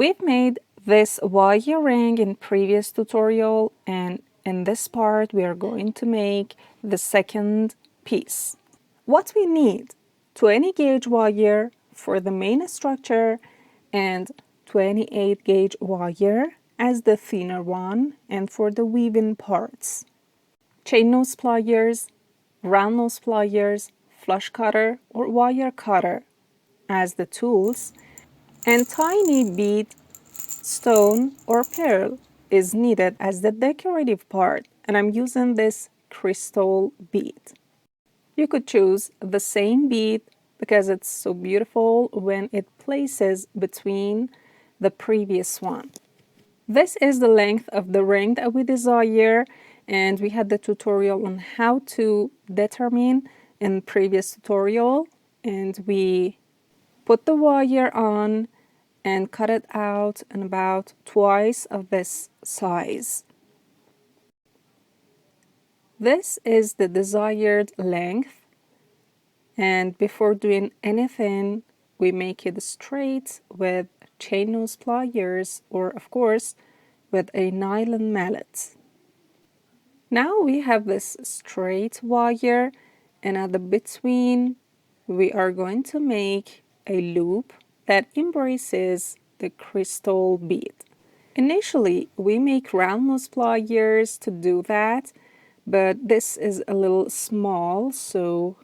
We've made this wire ring in previous tutorial, and in this part we are going to make the second piece. What we need: 20 gauge wire for the main structure and 28 gauge wire as the thinner one and for the weaving parts. Chain nose pliers, round nose pliers, flush cutter or wire cutter as the tools, and tiny bead, stone or pearl is needed as the decorative part, and I'm using this crystal bead. You could choose the same bead because it's so beautiful when it places between the previous one. This is the length of the ring that we desire, and we had the tutorial on how to determine in previous tutorial, and we put the wire on and cut it out in about twice of this size. This is the desired length, and before doing anything we make it straight with chain nose pliers or of course with a nylon mallet. Now we have this straight wire, and at the between we are going to make a loop that embraces the crystal bead. Initially we make round nose pliers to do that, but this is a little small, so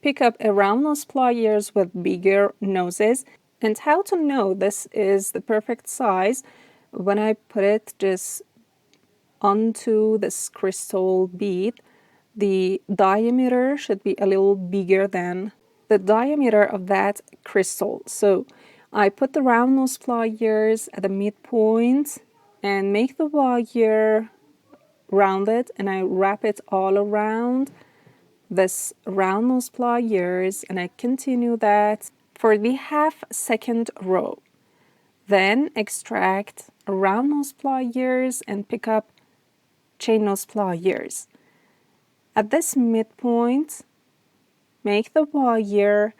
pick up a round nose pliers with bigger noses. And how to know this is the perfect size: when I put it just onto this crystal bead, the diameter should be a little bigger than the diameter of that crystal. So I put the round nose pliers at the midpoint and make the wire rounded, and I wrap it all around this round nose pliers, and I continue that for the half-second row. Then extract round nose pliers and pick up chain nose pliers. At this midpoint, make the wire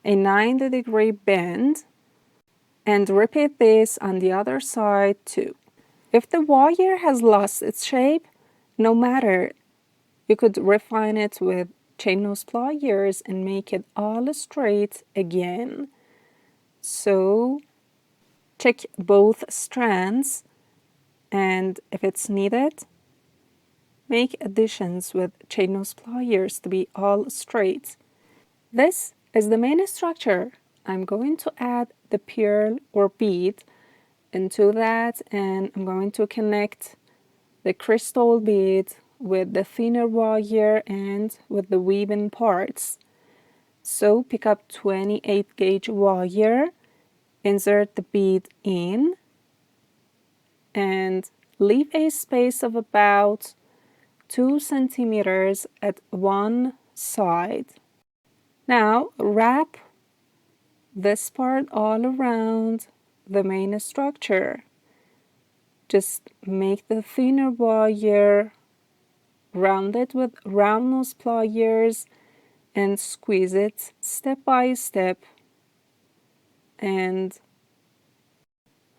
a 90-degree bend and repeat this on the other side too. If the wire has lost its shape, no matter, you could refine it with chain nose pliers and make it all straight again. So check both strands, and if it's needed, make additions with chain nose pliers to be all straight. This is the main structure. I'm going to add the pearl or bead into that, and I'm going to connect the crystal bead with the thinner wire and with the weaving parts. So pick up 28 gauge wire, insert the bead in, and leave a space of about 2 centimeters at one side. Now wrap this part all around the main structure. Just make the thinner wire, round it with round nose pliers, and squeeze it step by step, and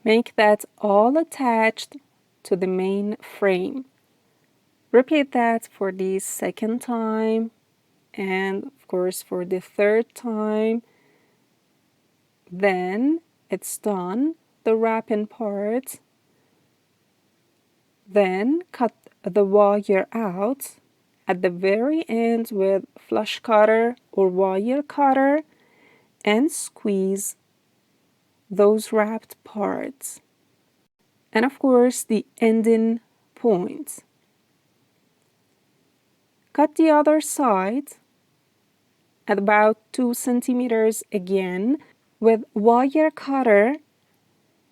make that all attached to the main frame. Repeat that for the second time, and of course for the third time. Then it's done, the wrapping part. Then cut the wire out at the very end with flush cutter or wire cutter and squeeze those wrapped parts. And of course the ending point. Cut the other side at about 2 centimeters again with wire cutter,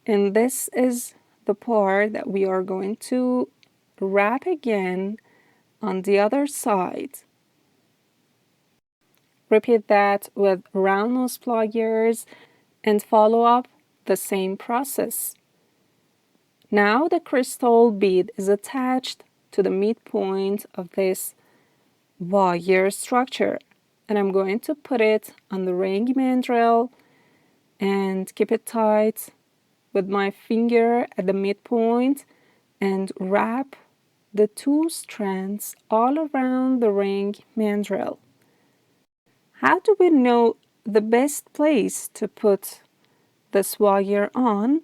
and this is the part that we are going to wrap again on the other side. Repeat that with round nose pliers and follow up the same process. Now the crystal bead is attached to the midpoint of this wire structure, and I'm going to put it on the ring mandrel and keep it tight with my finger at the midpoint and wrap the 2 strands all around the ring mandrel. How do we know the best place to put this wire on?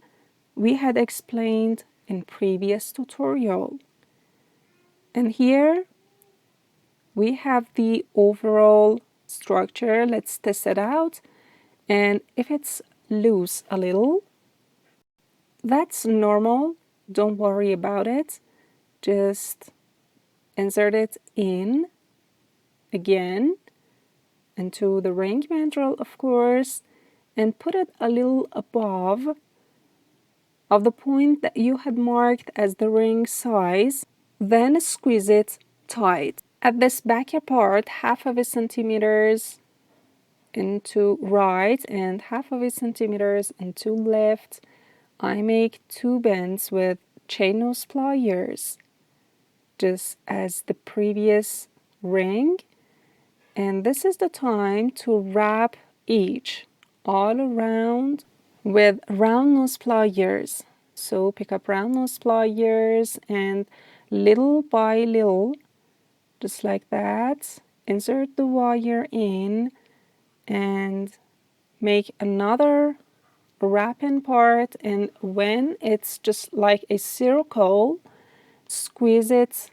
We had explained in previous tutorial. And here we have the overall structure. Let's test it out. And if it's loose a little, that's normal. Don't worry about it. Just insert it in again into the ring mandrel, of course, and put it a little above of the point that you had marked as the ring size. Then squeeze it tight. At this backer part, half of a centimeters into right and half of a centimeters into left, I make 2 bends with chain nose pliers, just as the previous ring. And this is the time to wrap each all around with round nose pliers. So pick up round nose pliers and little by little, just like that, insert the wire in and make another wrapping part, and when it's just like a circle, squeeze it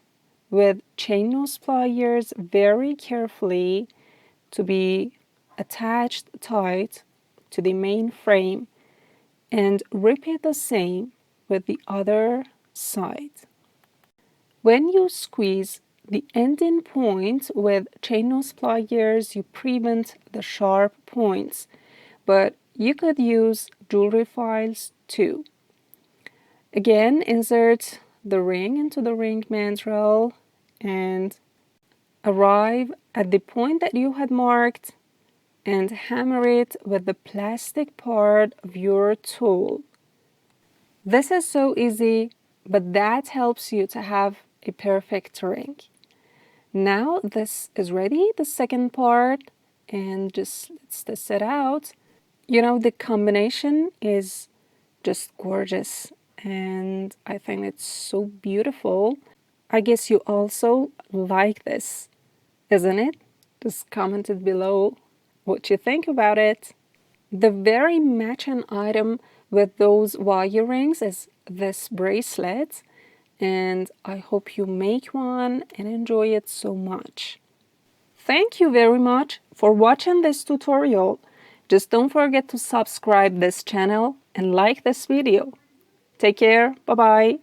with chain nose pliers very carefully to be attached tight to the main frame, and repeat the same with the other side. When you squeeze the ending point with chain nose pliers, you prevent the sharp points, but you could use jewelry files too. Again, insert the ring into the ring mandrel and arrive at the point that you had marked and hammer it with the plastic part of your tool. This is so easy, but that helps you to have a perfect ring. Now this is ready, the second part, and just let's test it out. You know, the combination is just gorgeous, and I think it's so beautiful. I guess you also like this, isn't it? Just comment it below what you think about it. The very matching item with those wire rings is this bracelet, and I hope you make one and enjoy it so much. Thank you very much for watching this tutorial. Just don't forget to subscribe this channel and like this video. Take care. Bye-bye.